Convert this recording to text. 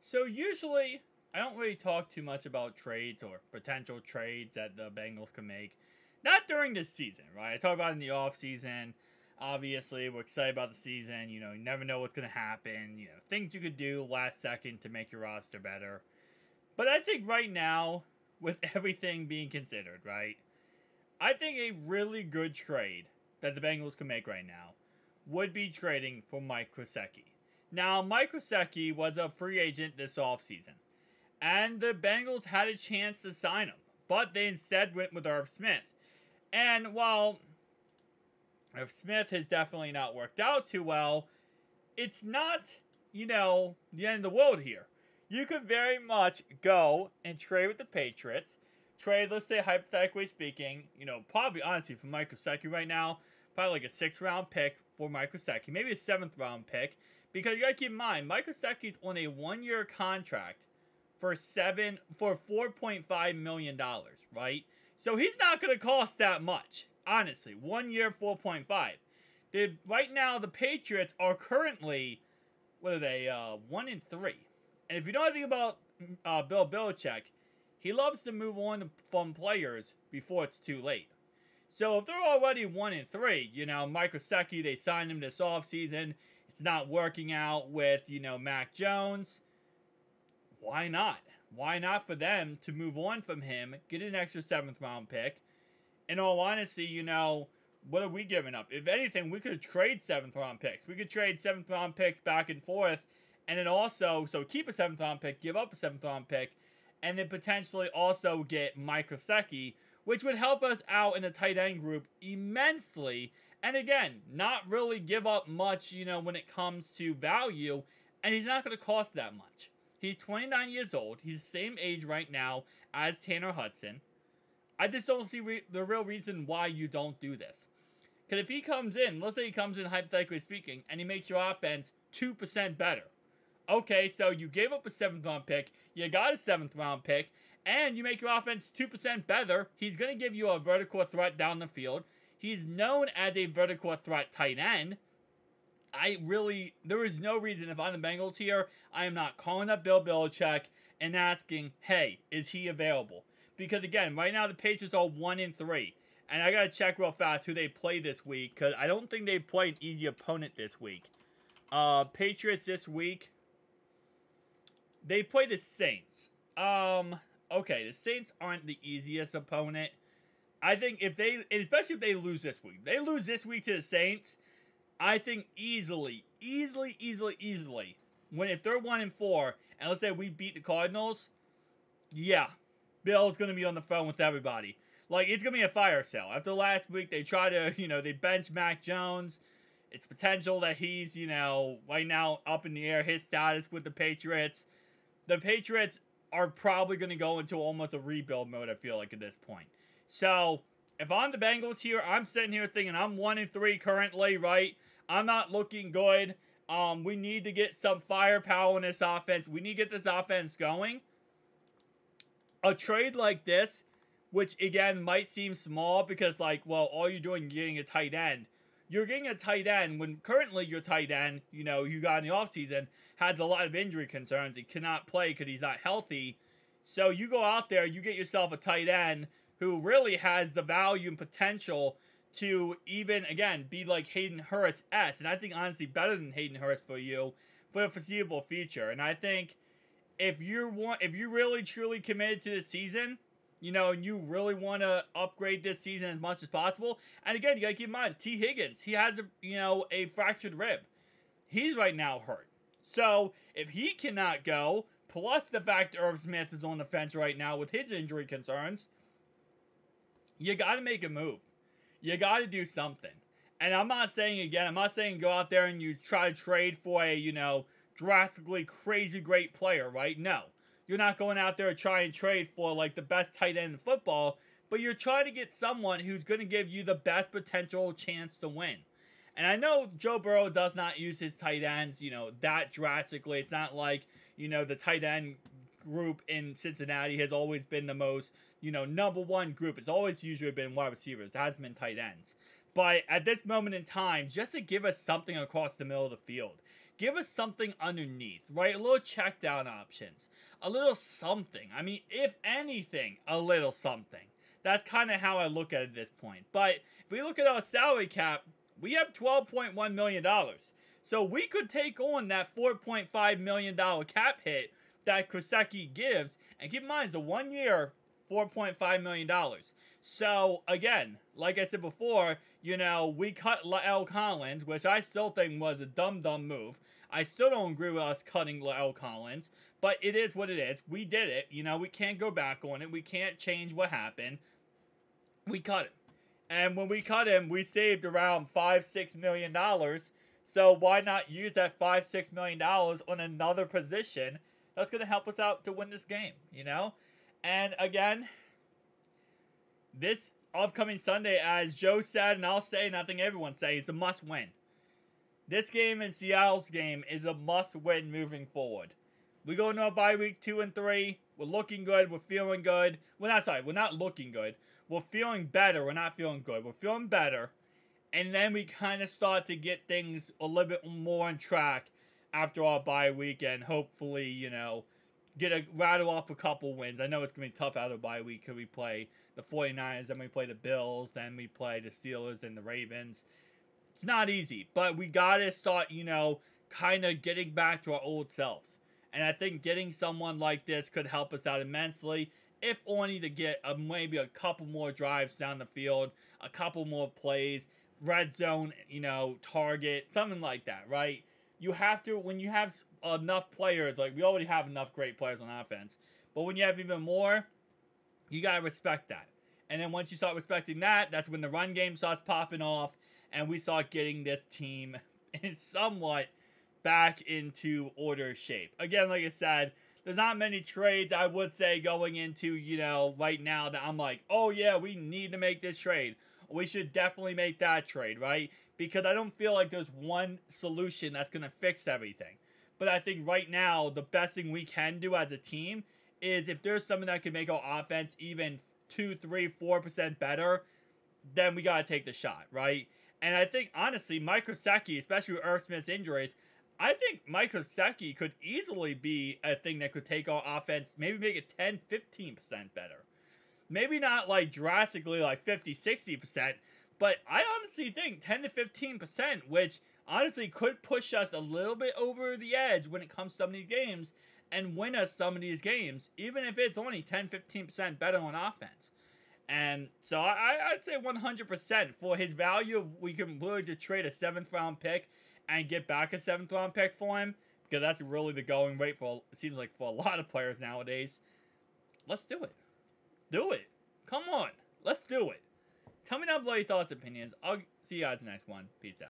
So usually, I don't really talk too much about trades or potential trades that the Bengals can make. Not during this season, right? I talk about it in the off season. Obviously, we're excited about the season. You know, you never know what's going to happen. You know, things you could do last second to make your roster better. But I think right now, with everything being considered, right? I think a really good trade that the Bengals can make right now would be trading for Mike Krasicki. Now, Mike Krasicki was a free agent this offseason, and the Bengals had a chance to sign him, but they instead went with Irv Smith. And while Irv Smith has definitely not worked out too well, it's not, the end of the world here. You could very much go and trade with the Patriots. Trade, let's say, hypothetically speaking, probably, honestly, for Mike Krasicki right now, probably like a 6th-round pick for Mike Krasicki. Maybe a 7th-round pick. Because you gotta keep in mind, Mike Krasicki's on a 1-year contract for $4.5 million, right? So he's not gonna cost that much, honestly. 1 year, 4.5. Right now, the Patriots are currently, what are they, 1-3. And if you know anything about Bill Belichick, he loves to move on from players before it's too late. So if they're already 1-3, Mike Krasicki, they signed him this offseason. It's not working out with, Mac Jones. Why not? Why not for them to move on from him, get an extra 7th-round pick? In all honesty, what are we giving up? If anything, we could trade 7th-round picks. We could trade 7th-round picks back and forth. And then also, so keep a 7th-round pick, give up a 7th-round pick, and then potentially also get Mike Krasicki, which would help us out in the tight end group immensely. And again, not really give up much, when it comes to value. And he's not going to cost that much. He's 29 years old. He's the same age right now as Tanner Hudson. I just don't see the real reason why you don't do this. Because if he comes in, let's say he comes in hypothetically speaking, and he makes your offense 2% better. Okay, so you gave up a 7th-round pick, you got a 7th-round pick, and you make your offense 2% better. He's going to give you a vertical threat down the field. He's known as a vertical threat tight end. There is no reason, if I'm the Bengals here, I am not calling up Bill Belichick and asking, hey, is he available? Because again, right now the Patriots are 1-3. And I got to check real fast who they play this week, because I don't think they play an easy opponent this week. Patriots this week, they play the Saints. Okay, the Saints aren't the easiest opponent. I think especially if they lose this week. They lose this week to the Saints, I think easily, if they're 1-4, and let's say we beat the Cardinals, yeah, Bill's going to be on the phone with everybody. Like, it's going to be a fire sale. After last week, they try to, they bench Mac Jones. It's potential that he's, right now up in the air, his status with the Patriots. The Patriots are probably going to go into almost a rebuild mode, I feel like, at this point. So, if I'm the Bengals here, I'm sitting here thinking I'm 1-3 currently, right? I'm not looking good. We need to get some firepower in this offense. We need to get this offense going. A trade like this, which, again, might seem small because, all you're doing is getting a tight end. You're getting a tight end when currently your tight end, you got in the offseason, has a lot of injury concerns. He cannot play because he's not healthy. So you go out there, you get yourself a tight end who really has the value and potential to even, again, be like Hayden Hurst-esque. And I think, honestly, better than Hayden Hurst for you for the foreseeable future. And I think if you're really, truly committed to this season, and you really want to upgrade this season as much as possible. And again, you got to keep in mind, T. Higgins, he has a fractured rib. He's right now hurt. So, if he cannot go, plus the fact that Irv Smith is on the fence right now with his injury concerns, you got to make a move. You got to do something. And I'm not saying go out there and you try to trade for a, drastically crazy great player, right? No. You're not going out there and trying to trade for, the best tight end in football, but you're trying to get someone who's going to give you the best potential chance to win. And I know Joe Burrow does not use his tight ends, that drastically. It's not like, the tight end group in Cincinnati has always been the most, number one group. It's always usually been wide receivers. It hasn't been tight ends. But at this moment in time, just to give us something across the middle of the field, give us something underneath, right? A little check down options. A little something. I mean, if anything, a little something. That's kind of how I look at it at this point. But if we look at our salary cap, we have $12.1 million. So we could take on that $4.5 million cap hit that Krasicki gives. And keep in mind, it's a 1 year, $4.5 million. So, again, like I said before, you know, we cut La'el Collins, which I still think was a dumb move. I still don't agree with us cutting La'el Collins, but it is what it is. We did it. You know, we can't go back on it. We can't change what happened. We cut him. And when we cut him, we saved around $5-6 million. So why not use that $5-6 million on another position that's going to help us out to win this game, you know? And again, this upcoming Sunday, as Joe said, and I'll say, and I think everyone say, it's a must-win. This game and Seattle's game is a must-win moving forward. We go into a bye week 2 and 3. We're looking good. We're feeling good. We're not looking good. We're feeling better. We're not feeling good. We're feeling better. And then we kind of start to get things a little bit more on track after our bye week. And hopefully, you know, rattle up a couple wins. I know it's going to be tough out of bye week because we play the 49ers, then we play the Bills, then we play the Steelers and the Ravens. It's not easy. But we got to start, you know, kind of getting back to our old selves. And I think getting someone like this could help us out immensely. If only to get maybe a couple more drives down the field, a couple more plays, red zone, you know, target, something like that, right? You have to, when you have enough players, like we already have enough great players on offense, but when you have even more, you got to respect that. And then once you start respecting that, that's when the run game starts popping off, and we start getting this team somewhat back into order shape. Again, like I said, there's not many trades I would say going into, you know, right now that I'm like, oh yeah, we need to make this trade. We should definitely make that trade, right? Because I don't feel like there's one solution that's going to fix everything. But I think right now, the best thing we can do as a team is if there's something that can make our offense even 2, 3, 4% better, then we got to take the shot, right? And I think, honestly, Mike Krasicki, especially with Irv Smith's injuries, I think Mike Krasicki could easily be a thing that could take our offense, maybe make it 10, 15% better. Maybe not like drastically like 50, 60%, but I honestly think 10 to 15%, which honestly could push us a little bit over the edge when it comes to some of these games and win us some of these games, even if it's only 10, 15% better on offense. And so I'd say 100% for his value, we can really just trade a 7th round pick and get back a 7th round pick for him, because that's really the going rate for, it seems like, for a lot of players nowadays. Let's do it. Do it. Come on. Let's do it. Tell me down below your thoughts and opinions. I'll see you guys in the next one. Peace out.